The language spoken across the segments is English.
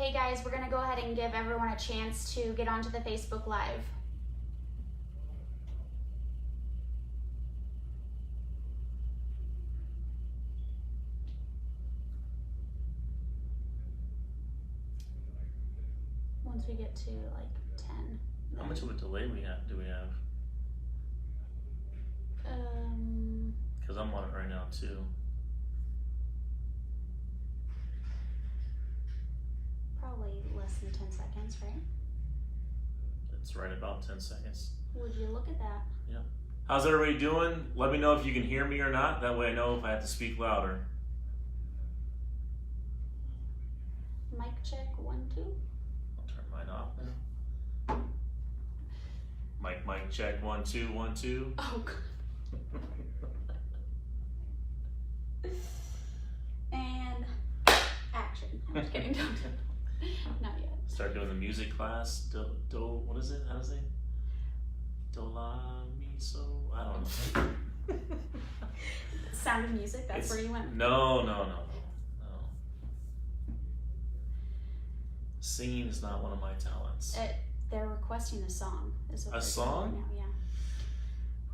Hey guys, we're gonna go ahead and give everyone a chance to get onto the Facebook Live. Once we get to like 10. How much of a delay do we have? Because I'm on it right now too. Probably less than 10 seconds, right? It's right about 10 seconds. Would you look at that? Yeah. How's everybody doing? Let me know if you can hear me or not. That way I know if I have to speak louder. Mic check, 1, 2. I'll turn mine off now. Mic check, 1, 2, 1, 2. Oh, God. And action. I'm just kidding. Don't. Not yet. Start doing the music class. What is it? How does it? Do, la, mi, so. I don't know. Sound of Music. That's where you went. No. Singing is not one of my talents. They're requesting a song. Is what A song? Now,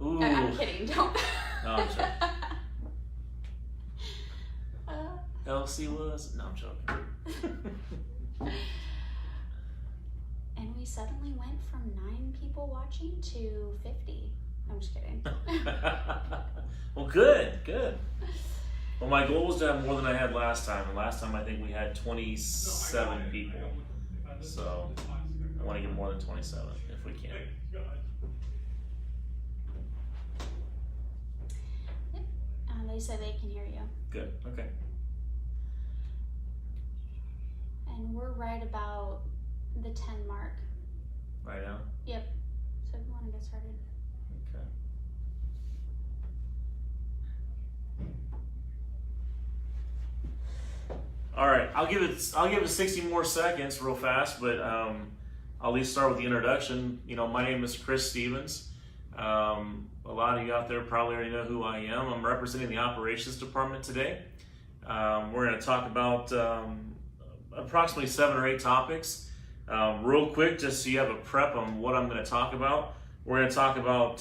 yeah. Ooh. I'm kidding. Don't. No, I'm joking. Elsie was. No, I'm joking. And we suddenly went from 9 people watching to 50. I'm just kidding. Well, good. Well, my goal was to have more than I had last time, and last time I think we had 27 people. So I want to get more than 27 if we can. Yep. They said they can hear you. Good. Okay. And we're right about the 10 mark. Right now. Yep. So if you want to get started. Okay. All right, I'll give it 60 more seconds real fast, but I'll at least start with the introduction. You know, my name is Chris Stevens. A lot of you out there probably already know who I am. I'm representing the operations department today. We're going to talk about approximately 7 or 8 topics. Real quick, just so you have a prep on what I'm going to talk about. We're going to talk about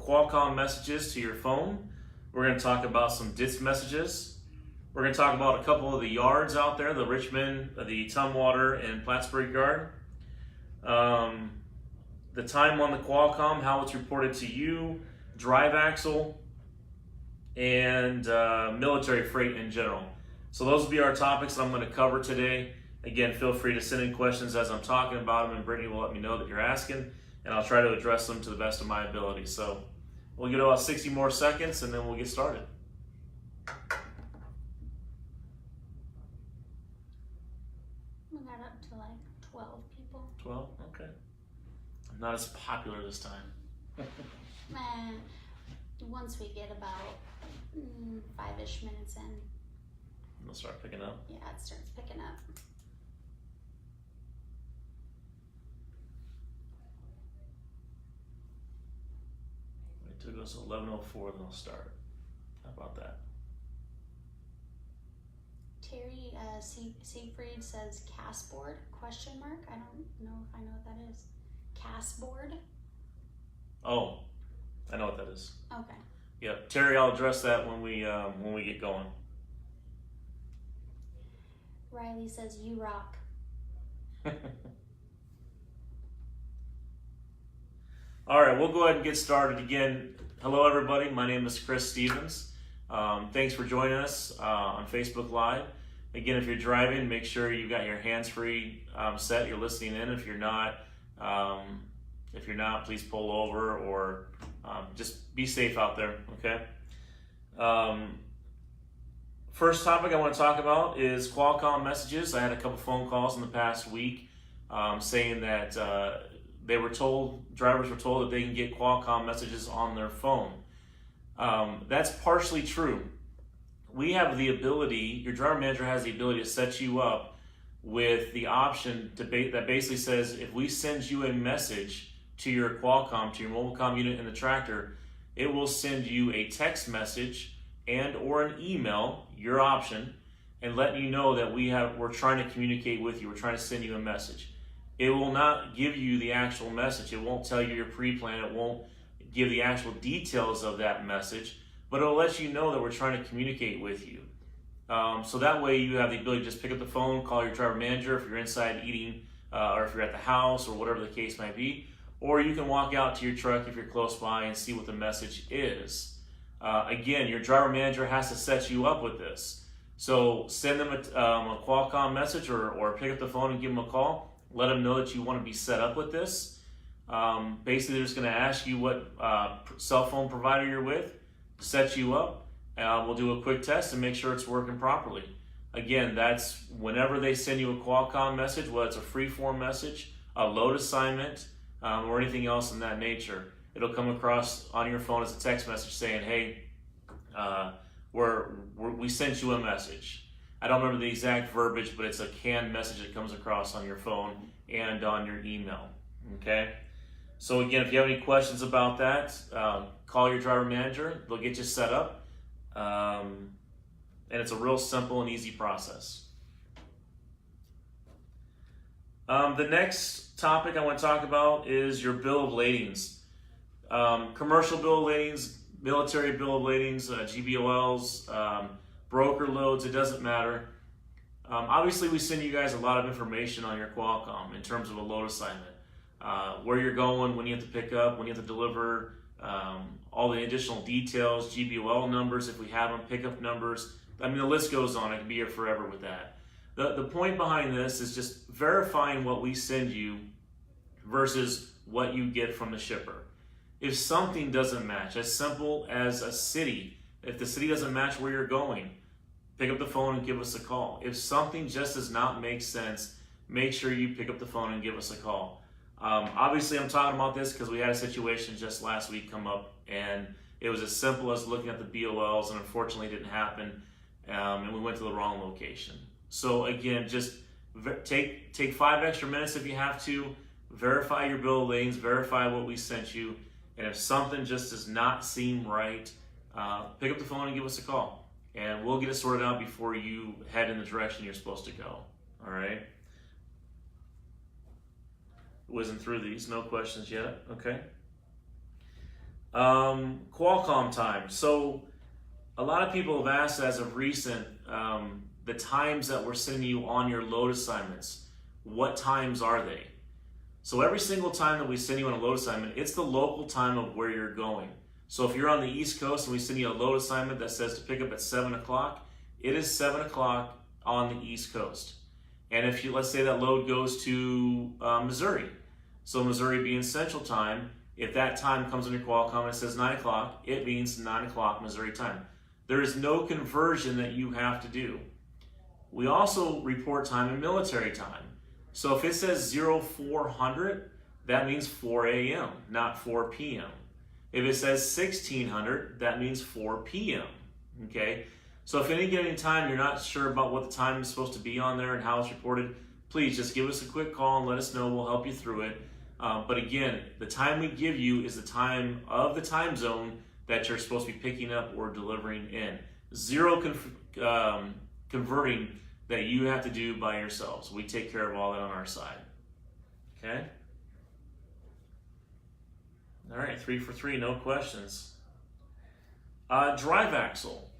Qualcomm messages to your phone. We're going to talk about some DITS messages. We're going to talk about a couple of the yards out there, the Richmond, the Tumwater, and Plattsburgh yard. The time on the Qualcomm, how it's reported to you, drive axle, and military freight in general. So those will be our topics that I'm going to cover today. Again, feel free to send in questions as I'm talking about them, and Brittany will let me know that you're asking, and I'll try to address them to the best of my ability. So we'll get about 60 more seconds, and then we'll get started. We got up to like 12 people. 12? Okay. I'm not as popular this time. And once we get about 5-ish minutes in, It'll start picking up. yeah, it starts picking up. It took us 11:04, then I'll start. How about that? Terry Siegfried says Castboard, question mark. I don't know if I know what that is. Castboard? Oh, I know what that is. Okay. Yep, Terry, I'll address that when we get going. Riley says you rock. All right, we'll go ahead and get started again. Hello, everybody. My name is Chris Stevens. Thanks for joining us on Facebook Live. Again, if you're driving, make sure you've got your hands-free set. You're listening in. If you're not, please pull over or just be safe out there. Okay. First topic I want to talk about is Qualcomm messages. I had a couple phone calls in the past week saying that drivers were told that they can get Qualcomm messages on their phone. That's partially true. We have the ability, your driver manager has the ability to set you up with the option that basically says if we send you a message to your Qualcomm, to your mobile comm unit in the tractor, it will send you a text message and or an email, your option, and letting you know that we're trying to communicate with you. We're trying to send you a message. It will not give you the actual message. It won't tell you your pre-plan. It won't give the actual details of that message, but it'll let you know that we're trying to communicate with you. So that way you have the ability to just pick up the phone, call your driver manager if you're inside eating, or if you're at the house, or whatever the case might be. Or you can walk out to your truck if you're close by and see what the message is. Again, your driver manager has to set you up with this. So send them a Qualcomm message, or pick up the phone and give them a call. Let them know that you want to be set up with this. Basically, they're just going to ask you what cell phone provider you're with, set you up. We'll do a quick test and make sure it's working properly. Again, that's whenever they send you a Qualcomm message, whether it's a free-form message, a load assignment, or anything else in that nature. It'll come across on your phone as a text message saying, hey, we sent you a message. I don't remember the exact verbiage, but it's a canned message that comes across on your phone and on your email. Okay? So again, if you have any questions about that, call your driver manager. They'll get you set up. And it's a real simple and easy process. The next topic I want to talk about is your bill of ladings. Commercial bill of ladings, military bill of ladings, GBOLs, broker loads, it doesn't matter. Obviously, we send you guys a lot of information on your Qualcomm in terms of a load assignment. Where you're going, when you have to pick up, when you have to deliver, all the additional details, GBOL numbers if we have them, pickup numbers. I mean, the list goes on. I can be here forever with that. The point behind this is just verifying what we send you versus what you get from the shipper. If something doesn't match, as simple as a city, if the city doesn't match where you're going, pick up the phone and give us a call. If something just does not make sense, make sure you pick up the phone and give us a call. Obviously, I'm talking about this because we had a situation just last week come up, and it was as simple as looking at the BOLs, and unfortunately it didn't happen, and we went to the wrong location. So again, just take 5 extra minutes if you have to, verify your bill of ladings, verify what we sent you, and if something just does not seem right, pick up the phone and give us a call, and we'll get it sorted out before you head in the direction you're supposed to go. All right? Whizzing through these, no questions yet. Okay. Qualcomm time. So a lot of people have asked as of recent, the times that we're sending you on your load assignments, what times are they? So every single time that we send you on a load assignment, it's the local time of where you're going. So if you're on the East Coast and we send you a load assignment that says to pick up at 7 o'clock, it is 7 o'clock on the East Coast. And if you, let's say that load goes to Missouri, so Missouri being Central Time, if that time comes on your Qualcomm and it says 9 o'clock, it means 9 o'clock Missouri time. There is no conversion that you have to do. We also report time in military time. So if it says 0400, that means 4 a.m., not 4 p.m. If it says 1600, that means 4 p.m., okay? So if any given time you're not sure about what the time is supposed to be on there and how it's reported, please just give us a quick call and let us know. We'll help you through it. But again, the time we give you is the time of the time zone that you're supposed to be picking up or delivering in. Zero converting that you have to do by yourselves. We take care of all that on our side. Okay? All right, 3 for 3, no questions. Drive axle.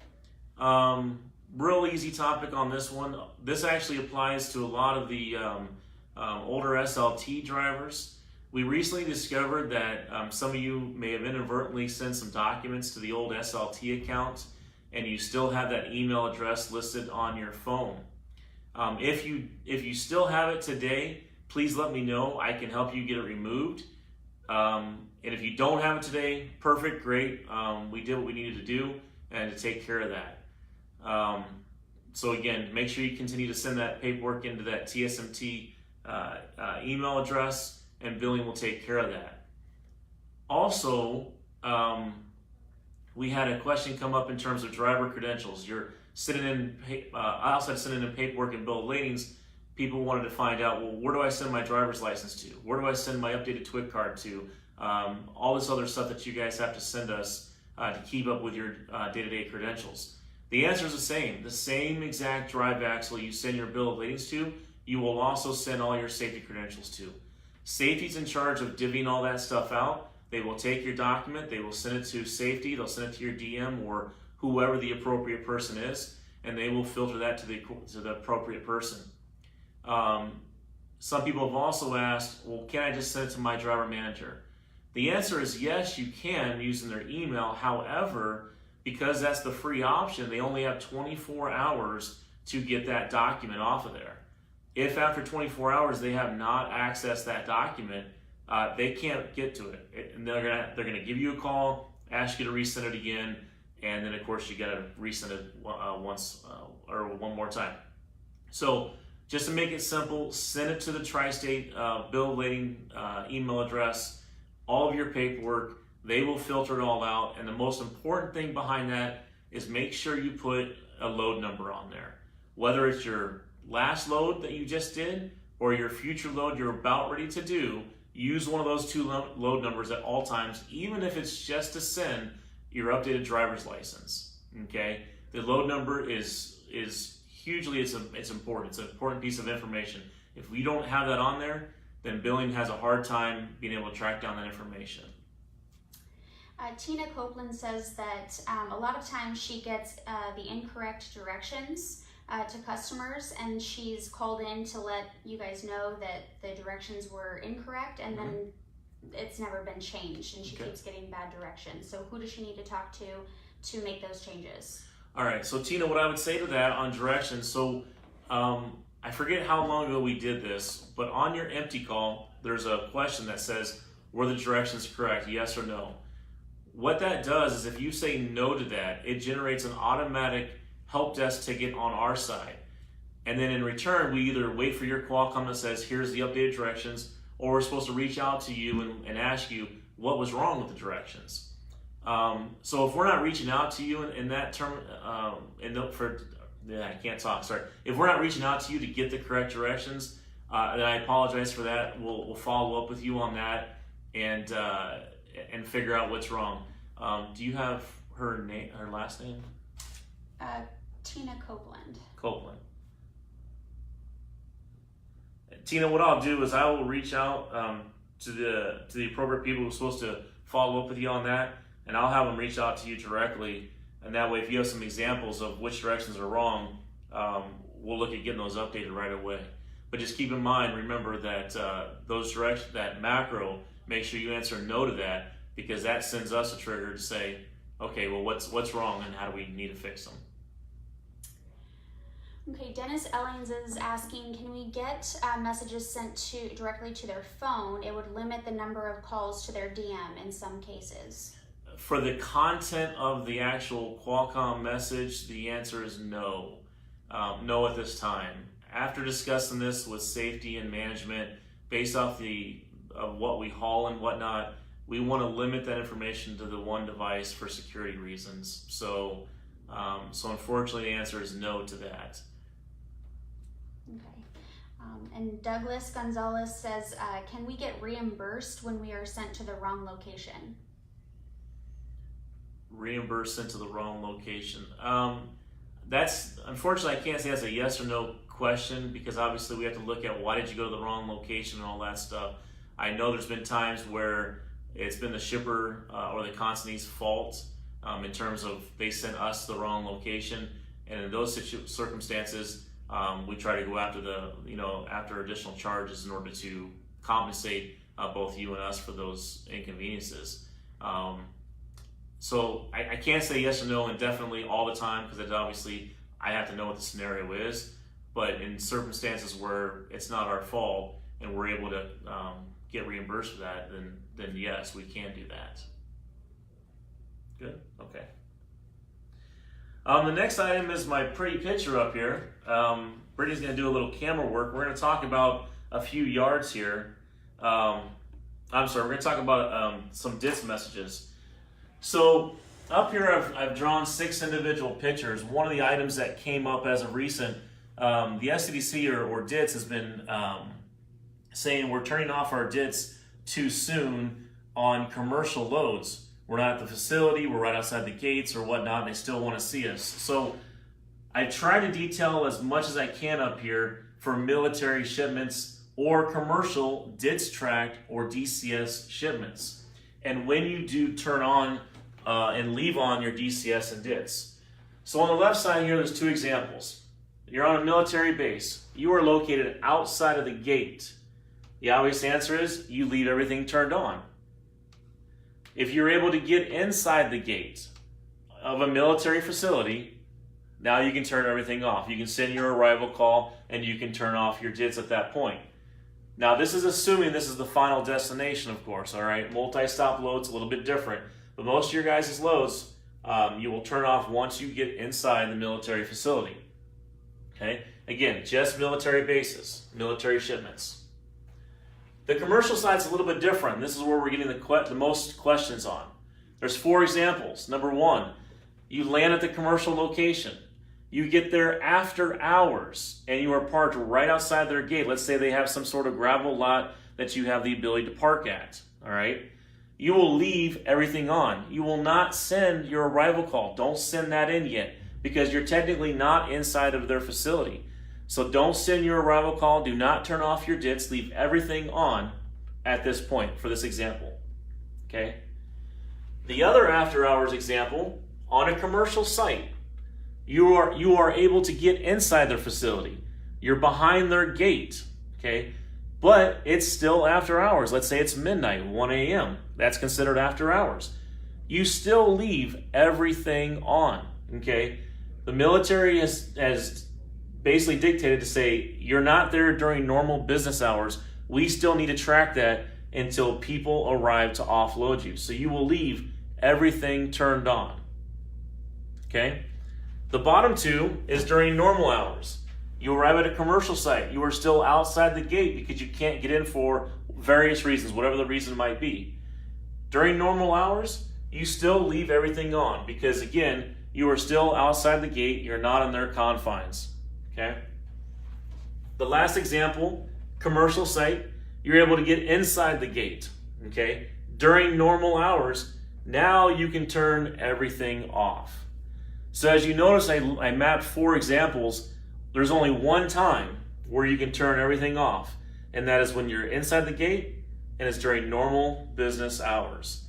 Real easy topic on this one. This actually applies to a lot of the older SLT drivers. We recently discovered that some of you may have inadvertently sent some documents to the old SLT account, and you still have that email address listed on your phone. If you still have it today, please let me know. I can help you get it removed. And if you don't have it today, perfect, great. We did what we needed to do and to take care of that. So again, make sure you continue to send that paperwork into that TSMT email address, and billing will take care of that. Also, we had a question come up in terms of driver credentials. You're sitting in, outside sending in paperwork and bill of ladings, people wanted to find out, well, where do I send my driver's license to? Where do I send my updated TWIC card to? All this other stuff that you guys have to send us to keep up with your day-to-day credentials. The answer is the same exact drive axle you send your bill of ladings to, you will also send all your safety credentials to. Safety's in charge of divvying all that stuff out. They will take your document, they will send it to safety, they'll send it to your DM or whoever the appropriate person is, and they will filter that to the appropriate person. Some people have also asked, well, can I just send it to my driver manager? The answer is yes, you can using their email. However, because that's the free option, they only have 24 hours to get that document off of there. If after 24 hours they have not accessed that document, they can't get to it. And they're gonna give you a call, ask you to resend it again, and then of course you gotta resend it one more time. So just to make it simple, send it to the Tri-State bill of lading email address, all of your paperwork. They will filter it all out, and the most important thing behind that is make sure you put a load number on there. Whether it's your last load that you just did or your future load you're about ready to do, use one of those two load numbers at all times, even if it's just to send your updated driver's license. Okay, the load number is hugely it's important. It's an important piece of information. If we don't have that on there, then billing has a hard time being able to track down that information. Tina Copeland says that a lot of times she gets the incorrect directions to customers, and she's called in to let you guys know that the directions were incorrect, and then it's never been changed, and she keeps getting bad directions. So who does she need to talk to make those changes? All right, so Tina, what I would say to that on directions, so I forget how long ago we did this, but on your empty call, there's a question that says, were the directions correct, yes or no? What that does is if you say no to that, it generates an automatic help desk ticket on our side. And then in return, we either wait for your Qualcomm that says, here's the updated directions, or we're supposed to reach out to you and ask you what was wrong with the directions. So if we're not reaching out to you in that term, I can't talk, sorry. If we're not reaching out to you to get the correct directions, then I apologize for that. We'll follow up with you on that and figure out what's wrong. Do you have her last name? Tina Copeland. Copeland. Tina, what I'll do is I will reach out to the appropriate people who are supposed to follow up with you on that, and I'll have them reach out to you directly. And that way, if you have some examples of which directions are wrong, we'll look at getting those updated right away. But just keep in mind, remember that those directions, that macro, make sure you answer no to that, because that sends us a trigger to say, okay, well, what's wrong and how do we need to fix them? Okay, Dennis Ellings is asking, can we get messages sent directly to their phone? It would limit the number of calls to their DM in some cases. For the content of the actual Qualcomm message, the answer is no. No at this time. After discussing this with safety and management, based off of what we haul and whatnot, we want to limit that information to the one device for security reasons. So unfortunately, the answer is no to that. Okay. And Douglas Gonzalez says, can we get reimbursed when we are sent to the wrong location? Reimbursed sent to the wrong location. That's, unfortunately, I can't say that's a yes or no question, because obviously we have to look at why did you go to the wrong location and all that stuff. I know there's been times where it's been the shipper or the consignee's fault in terms of they sent us to the wrong location, and in those circumstances, we try to go after additional charges in order to compensate both you and us for those inconveniences. So I can't say yes or no and definitely all the time, because obviously I have to know what the scenario is. But in circumstances where it's not our fault and we're able to get reimbursed for that, then yes, we can do that. Good. Okay. The next item is my pretty picture up here. Brittany's going to do a little camera work. We're going to talk about a few yards here. We're going to talk about some DITS messages. So up here I've drawn 6 individual pictures. One of the items that came up as of recent, the SCDC or DITS has been saying we're turning off our DITS too soon on commercial loads. we're not at the facility, we're right outside the gates or whatnot, and they still want to see us. So I try to detail as much as I can up here for military shipments or commercial DITS tracked or DCS shipments. And when you do turn on and leave on your DCS and DITS. So on the left side here, there's two examples. You're on a military base. You are located outside of the gate. The obvious answer is you leave everything turned on. If you're able to get inside the gate of a military facility, now you can turn everything off. You can send your arrival call and you can turn off your DITS at that point. Now this is assuming this is the final destination, of course, all right? Multi-stop load's a little bit different, but most of your guys' loads you will turn off once you get inside the military facility, okay? Again, just military bases, military shipments. The commercial side's a little bit different. This is where we're getting the most questions on. There's 4 examples. Number 1, you land at the commercial location. You get there after hours and you are parked right outside their gate. Let's say they have some sort of gravel lot that you have the ability to park at, all right? You will leave everything on. You will not send your arrival call. Don't send that in yet because you're technically not inside of their facility. So don't send your arrival call. Do not turn off your DITS. Leave everything on at this point for this example, okay? The other after hours example, on a commercial site, you are able to get inside their facility. You're behind their gate, okay? But it's still after hours. Let's say it's midnight, 1 a.m. That's considered after hours. You still leave everything on, okay? The military has basically dictated to say, you're not there during normal business hours. We still need to track that until people arrive to offload you. So you will leave everything turned on, okay? The bottom 2 is during normal hours. You arrive at a commercial site. You are still outside the gate because you can't get in for various reasons, whatever the reason might be. During normal hours, you still leave everything on because, again, you are still outside the gate. You're not in their confines, okay? The last example, commercial site, you're able to get inside the gate, okay? During normal hours, now you can turn everything off. So as you notice, I mapped 4 examples. There's only one time where you can turn everything off, and that is when you're inside the gate and it's during normal business hours.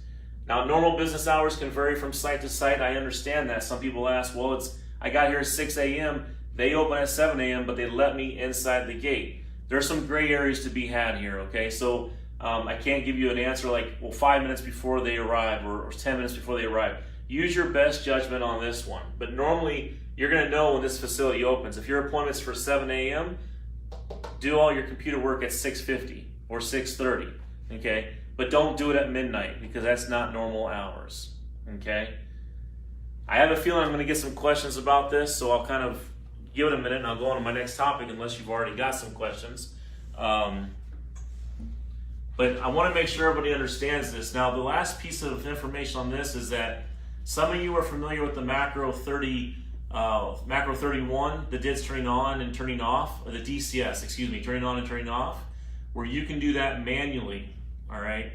Now, normal business hours can vary from site to site. I understand that. Some people ask, well, I got here at 6 a.m., they open at 7 a.m., but they let me inside the gate. There's some gray areas to be had here, okay? So I can't give you an answer like, well, 5 minutes before they arrive or 10 minutes before they arrive. Use your best judgment on this one. But normally, you're going to know when this facility opens. If your appointment's for 7 a.m., do all your computer work at 6:50 or 6:30, okay? But don't do it at midnight because that's not normal hours, okay? I have a feeling I'm going to get some questions about this, so I'll kind of give it a minute and I'll go on to my next topic unless you've already got some questions. But I want to make sure everybody understands this. Now, the last piece of information on this is that some of you are familiar with the Macro 31, the DITS turning on and turning off, or the DCS, excuse me, turning on and turning off, where you can do that manually, all right?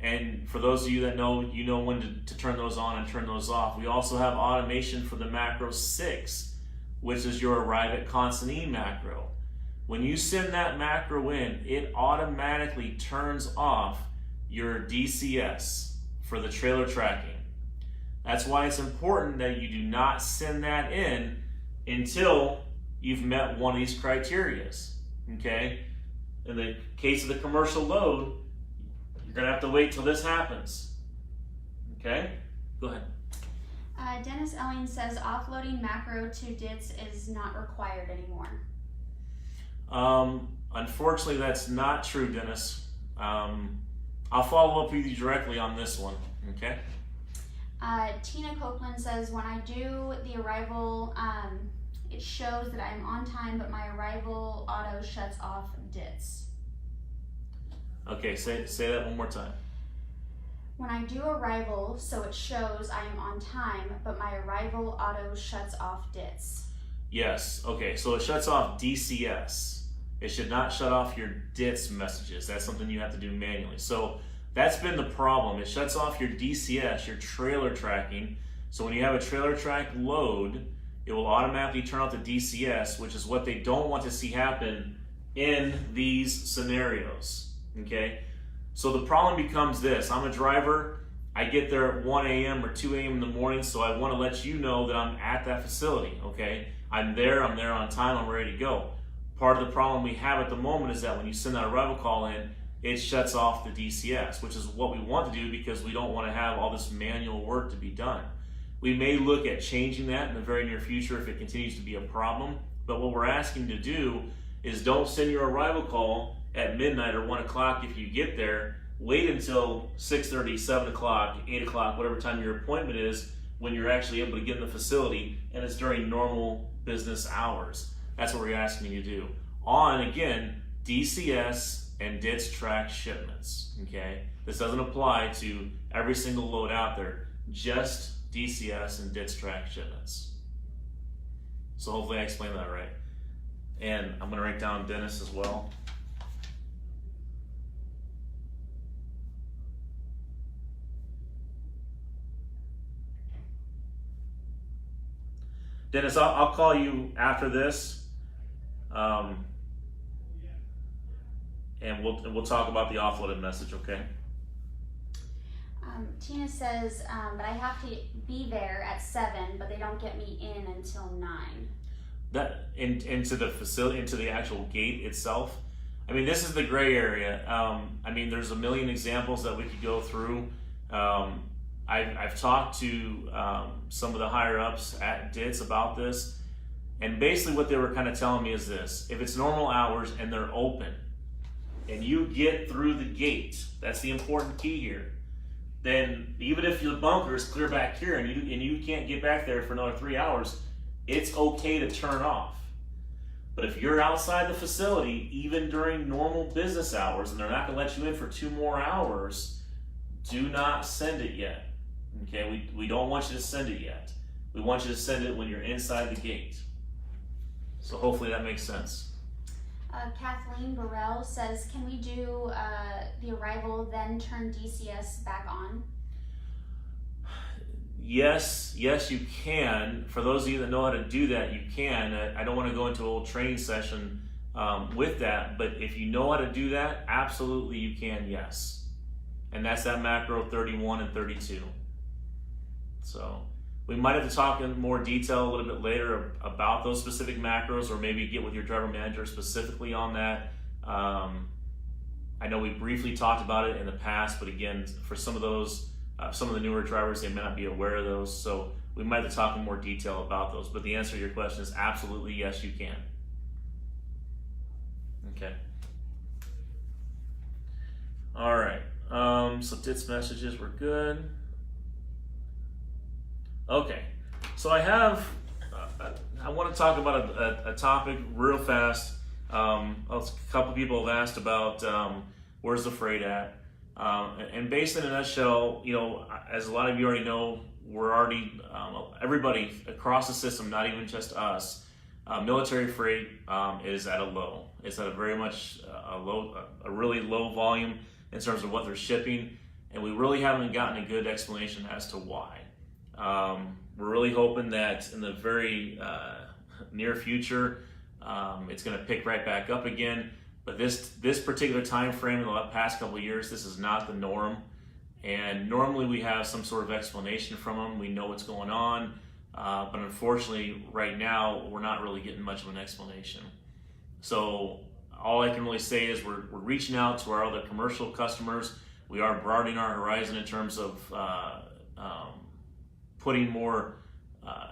And for those of you that know, you know when to turn those on and turn those off. We also have automation for the Macro 6, which is your arrive at Constantine macro. When you send that macro in, it automatically turns off your DCS for the trailer tracking. That's why it's important that you do not send that in until you've met one of these criterias, okay? In the case of the commercial load, you're gonna have to wait till this happens, okay? Go ahead. Dennis Elling says offloading macro to DITS is not required anymore. Unfortunately, that's not true, Dennis. I'll follow up with you directly on this one, okay? Tina Copeland says, when I do the arrival, it shows that I'm on time, but my arrival auto shuts off DITS. Okay, say that one more time. When I do arrival, so it shows I am on time, but my arrival auto shuts off DITS. Yes, okay, so it shuts off DCS. It should not shut off your DITS messages. That's something you have to do manually. So That's been the problem. It shuts off your DCS, your trailer tracking. So when you have a trailer track load, it will automatically turn off the DCS, which is what they don't want to see happen in these scenarios, okay? So the problem becomes this. I'm a driver. I get there at 1 a.m. or 2 a.m. in the morning, so I want to let you know that I'm at that facility, okay? I'm there on time, I'm ready to go. Part of the problem we have at the moment is that when you send that arrival call in, it shuts off the DCS, which is what we want to do because we don't want to have all this manual work to be done. We may look at changing that in the very near future if it continues to be a problem, but what we're asking to do is don't send your arrival call at midnight or 1 o'clock if you get there. Wait until 6:30, 7 o'clock, 8 o'clock, whatever time your appointment is, when you're actually able to get in the facility, and it's during normal business hours. That's what we're asking you to do. On, again, DCS and DITS track shipments, okay? This doesn't apply to every single load out there, just DCS and DITS track shipments. So hopefully I explained that right. And I'm gonna write down Dennis as well. Dennis, I'll call you after this. And we'll talk about the offloaded message, okay? Tina says, but I have to be there at 7, but they don't get me in until 9. That into the facility, into the actual gate itself. I mean, this is the gray area. I mean, there's a million examples that we could go through. I've talked to some of the higher ups at DITS about this, and basically what they were kind of telling me is this: if it's normal hours and they're open, and you get through the gate, that's the important key here, then even if your bunker is clear back here and you can't get back there for another 3 hours, it's okay to turn off. But if you're outside the facility, even during normal business hours, and they're not gonna let you in for 2 more hours, do not send it yet. Okay, we don't want you to send it yet. We want you to send it when you're inside the gate. So hopefully that makes sense. Kathleen Burrell says, can we do the arrival, then turn DCS back on? Yes, you can. For those of you that know how to do that, you can. I don't want to go into a whole training session with that, but if you know how to do that, absolutely you can, yes. And that's that macro 31 and 32. So we might have to talk in more detail a little bit later about those specific macros, or maybe get with your driver manager specifically on that. I know we briefly talked about it in the past, but again, for some of those, some of the newer drivers, they may not be aware of those. So we might have to talk in more detail about those. But the answer to your question is absolutely yes, you can. Okay. All right. So DITS messages were good. Okay, so I want to talk about a topic real fast. A couple people have asked about where's the freight at, and basically in a nutshell, you know, as a lot of you already know, we're already everybody across the system, not even just us. Military freight is at a low. It's at a very much a really low volume in terms of what they're shipping, and we really haven't gotten a good explanation as to why. We're really hoping that in the very near future, it's going to pick right back up again. But this particular time frame in the past couple of years, this is not the norm. And normally we have some sort of explanation from them. We know what's going on. But unfortunately, right now, we're not really getting much of an explanation. So all I can really say is we're reaching out to our other commercial customers. We are broadening our horizon in terms of putting more,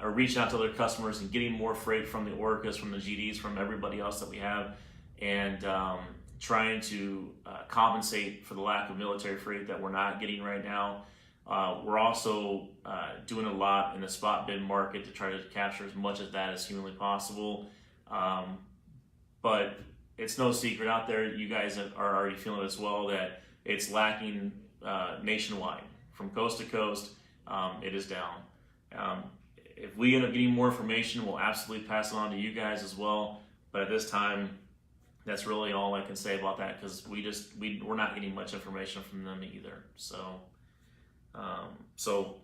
or reaching out to other customers and getting more freight from the Orcas, from the GDs, from everybody else that we have, and trying to compensate for the lack of military freight that we're not getting right now. We're also doing a lot in the spot bid market to try to capture as much of that as humanly possible. But it's no secret out there, you guys are already feeling it as well, that it's lacking nationwide. From coast to coast, it is down. If we end up getting more information, we'll absolutely pass it on to you guys as well. But at this time, that's really all I can say about that, because we're not getting much information from them either. So so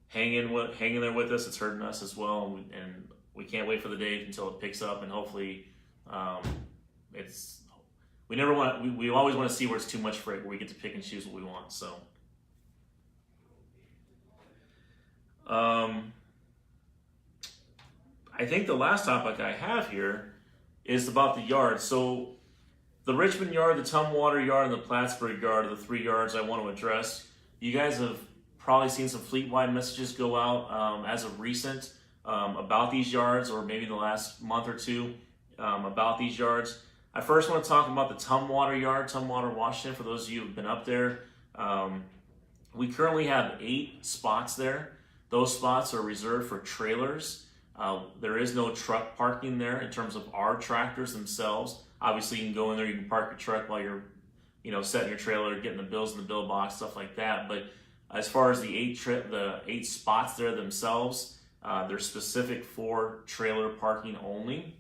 hang in there with us. It's hurting us as well, and we can't wait for the day until it picks up, and hopefully we always want to see where it's too much freight, where we get to pick and choose what we want. So I think the last topic I have here is about the yard. So the Richmond yard, the Tumwater yard, and the Plattsburgh yard are the 3 yards I want to address. You guys have probably seen some fleet-wide messages go out as of recent about these yards, or maybe the last month or two about these yards. I first want to talk about the Tumwater yard, Tumwater, Washington, for those of you who have been up there. We currently have 8 spots there. Those spots are reserved for trailers. There is no truck parking there in terms of our tractors themselves. Obviously, you can go in there, you can park your truck while you're, setting your trailer, getting the bills in the bill box, stuff like that. But as far as the 8 spots there themselves, they're specific for trailer parking only.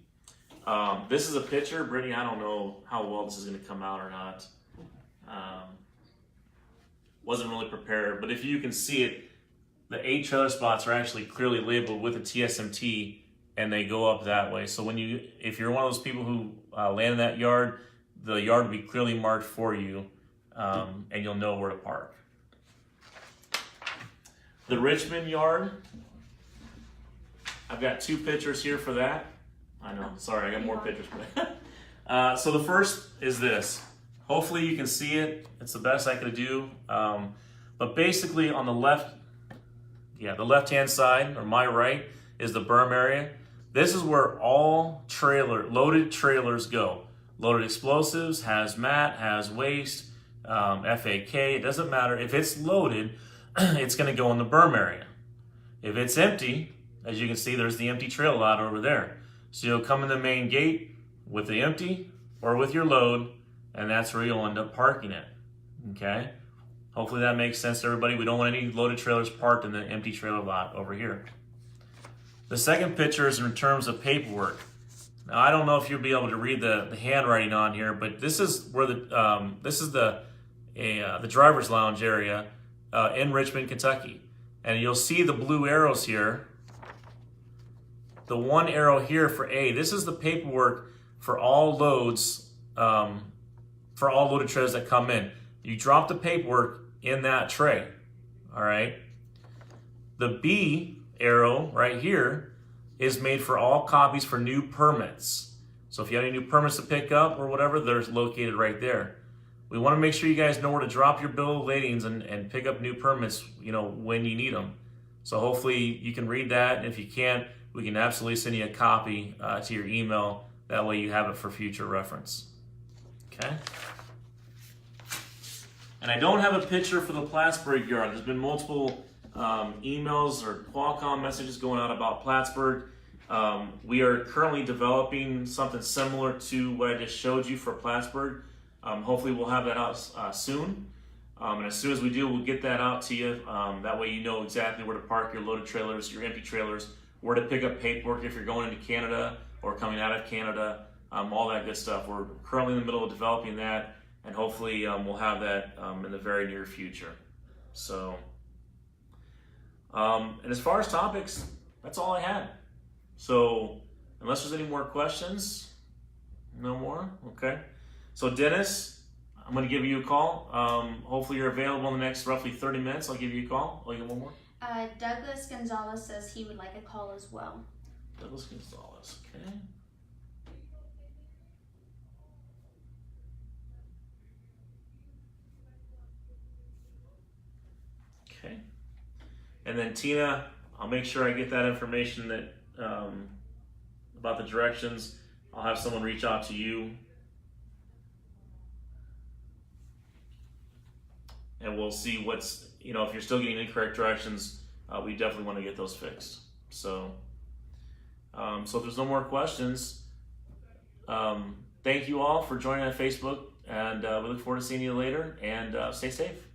This is a picture. Brittany, I don't know how well this is going to come out or not. Wasn't really prepared, but if you can see it, the 8 trailer spots are actually clearly labeled with a TSMT, and they go up that way. So if you're one of those people who land in that yard, the yard will be clearly marked for you, and you'll know where to park. The Richmond yard, I've got 2 pictures here for that. I know, sorry, I got more pictures for that. So the first is this. Hopefully you can see it. It's the best I could do. But basically on the left-hand side, or my right, is the berm area. This is where all loaded trailers go. Loaded explosives, hazmat, haz waste, FAK, it doesn't matter. If it's loaded, it's gonna go in the berm area. If it's empty, as you can see, there's the empty trailer lot over there. So you'll come in the main gate with the empty or with your load, and that's where you'll end up parking it, okay? Hopefully that makes sense to everybody. We don't want any loaded trailers parked in the empty trailer lot over here. The second picture is in terms of paperwork. Now I don't know if you'll be able to read the handwriting on here, but this is where the driver's lounge area in Richmond, Kentucky, and you'll see the blue arrows here. The one arrow here for A. This is the paperwork for all loads, for all loaded trailers that come in. You drop the paperwork in that tray, all right? The B arrow right here is made for all copies for new permits. So if you have any new permits to pick up or whatever, they're located right there. We want to make sure you guys know where to drop your bill of ladings and pick up new permits, when you need them. So hopefully you can read that, and if you can't, we can absolutely send you a copy to your email. That way you have it for future reference, okay? And I don't have a picture for the Plattsburgh yard. There's been multiple emails or Qualcomm messages going out about Plattsburgh. We are currently developing something similar to what I just showed you for Plattsburgh. Hopefully we'll have that out soon. And as soon as we do, we'll get that out to you. That way you know exactly where to park your loaded trailers, your empty trailers, where to pick up paperwork if you're going into Canada or coming out of Canada, all that good stuff. We're currently in the middle of developing that, and hopefully we'll have that in the very near future. So, and as far as topics, that's all I had. So, unless there's any more questions, no more? Okay. So Dennis, I'm going to give you a call. Hopefully you're available in the next roughly 30 minutes. I'll give you a call. I'll get one more. Douglas Gonzalez says he would like a call as well. Douglas Gonzalez, okay. Okay. And then Tina, I'll make sure I get that information that about the directions. I'll have someone reach out to you. And we'll see what's, if you're still getting incorrect directions, we definitely want to get those fixed. So, so if there's no more questions, thank you all for joining on Facebook, and we look forward to seeing you later, and stay safe.